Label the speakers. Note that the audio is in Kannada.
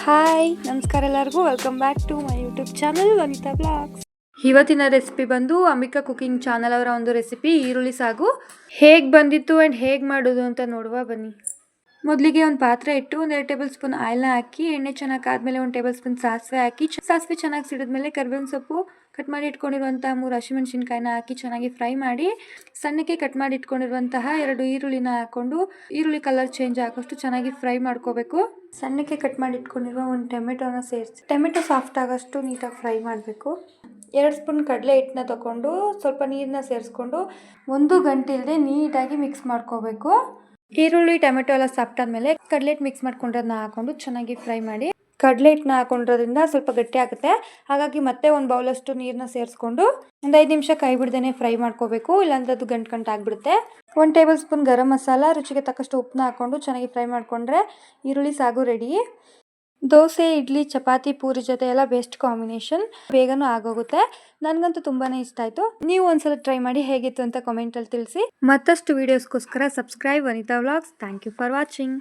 Speaker 1: ಹಾಯ್ ನಮಸ್ಕಾರ ಎಲ್ಲರಿಗೂ, welcome back to my YouTube channel Vanitha blogs. ಇವತ್ತಿನ ರೆಸಿಪಿ ಬಂದು ಅಂಬಿಕಾ ಕುಕಿಂಗ್ ಚಾನಲ್ ಅವರ ಒಂದು ರೆಸಿಪಿ ಈರುಳ್ಳಿ ಸಾಗು. ಹೇಗೆ ಬಂದಿತ್ತು ಆ್ಯಂಡ್ ಹೇಗೆ ಮಾಡೋದು ಅಂತ ನೋಡುವ ಬನ್ನಿ. ಮೊದಲಿಗೆ ಒಂದು ಪಾತ್ರೆ ಇಟ್ಟು 1 ಟೇಬಲ್ ಸ್ಪೂನ್ ಆಯಿಲ್ನ ಹಾಕಿ, ಎಣ್ಣೆ ಚೆನ್ನಾಗಿ ಆದಮೇಲೆ 1 ಟೇಬಲ್ ಸ್ಪೂನ್ ಸಾಸಿವೆ ಹಾಕಿ, ಸಾಸಿವೆ ಚೆನ್ನಾಗಿ ಸಿಡಿದ್ಮೇಲೆ ಕರಿಬೇವಿನ ಸೊಪ್ಪು, ಕಟ್ ಮಾಡಿ ಇಟ್ಕೊಂಡಿರುವಂತಹ 3 ಹಸಿಮೆಣಸಿನ್ಕಾಯಿನ ಹಾಕಿ ಚೆನ್ನಾಗಿ ಫ್ರೈ ಮಾಡಿ, ಸಣ್ಣಕ್ಕೆ ಕಟ್ ಮಾಡಿ ಇಟ್ಕೊಂಡಿರುವಂತಹ 2 ಈರುಳ್ಳಿನ ಹಾಕೊಂಡು ಈರುಳ್ಳಿ ಕಲರ್ ಚೇಂಜ್ ಆಗೋಷ್ಟು ಚೆನ್ನಾಗಿ ಫ್ರೈ ಮಾಡ್ಕೋಬೇಕು. ಸಣ್ಣಕ್ಕೆ ಕಟ್ ಮಾಡಿ ಇಟ್ಕೊಂಡಿರುವ 1 ಟೊಮೆಟೊನ ಸೇರಿಸಿ ಟೊಮೆಟೊ ಸಾಫ್ಟ್ ಆಗೋಷ್ಟು ನೀಟಾಗಿ ಫ್ರೈ ಮಾಡಬೇಕು. 2 ಸ್ಪೂನ್ ಕಡಲೆ ಹಿಟ್ಟನ್ನ ತಗೊಂಡು ಸ್ವಲ್ಪ ನೀರನ್ನ ಸೇರಿಸ್ಕೊಂಡು 1 ಗಂಟೆ ಇಲ್ಲದೆ ನೀಟಾಗಿ ಮಿಕ್ಸ್ ಮಾಡ್ಕೋಬೇಕು. ಈರುಳ್ಳಿ ಟೊಮೆಟೊ ಎಲ್ಲ ಸಾಫ್ಟ್ ಆದಮೇಲೆ ಕಡಲೆ ಹಿಟ್ಟು ಮಿಕ್ಸ್ ಮಾಡ್ಕೊಂಡಿರೋದನ್ನ ಹಾಕೊಂಡು ಚೆನ್ನಾಗಿ ಫ್ರೈ ಮಾಡಿ. ಕಡಲೆ ಹಿಟ್ಟನ್ನ ಹಾಕೊಂಡಿರೋದ್ರಿಂದ ಸ್ವಲ್ಪ ಗಟ್ಟಿ ಆಗುತ್ತೆ, ಹಾಗಾಗಿ ಮತ್ತೆ 1 ಬೌಲಷ್ಟು ನೀರನ್ನ ಸೇರಿಸ್ಕೊಂಡು ಒಂದು 5 ನಿಮಿಷ ಕೈ ಬಿಡ್ದೇನೆ ಫ್ರೈ ಮಾಡ್ಕೋಬೇಕು, ಇಲ್ಲಾಂದ್ರೆ ಅದು ಗಂಟು ಆಗಿಬಿಡುತ್ತೆ. 1 ಟೇಬಲ್ ಸ್ಪೂನ್ ಗರಂ ಮಸಾಲ, ರುಚಿಗೆ ತಕ್ಕಷ್ಟು ಉಪ್ಪನ್ನ ಹಾಕೊಂಡು ಚೆನ್ನಾಗಿ ಫ್ರೈ ಮಾಡಿಕೊಂಡ್ರೆ ಈರುಳ್ಳಿ ಸಾಗು ರೆಡಿ. ದೋಸೆ, ಇಡ್ಲಿ, ಚಪಾತಿ, ಪೂರಿ ಜೊತೆ ಎಲ್ಲ ಬೆಸ್ಟ್ ಕಾಂಬಿನೇಷನ್, ಬೇಗನೂ ಆಗೋಗುತ್ತೆ. ನನಗಂತೂ ತುಂಬಾನೇ ಇಷ್ಟ ಆಯಿತು. ನೀವು ಒಂದ್ಸಲ ಟ್ರೈ ಮಾಡಿ ಹೇಗಿತ್ತು ಅಂತ ಕಾಮೆಂಟಲ್ಲಿ ತಿಳಿಸಿ. ಮತ್ತಷ್ಟು ವೀಡಿಯೋಸ್ಗೋಸ್ಕರ subscribe Vanitha vlogs. Thank you for watching.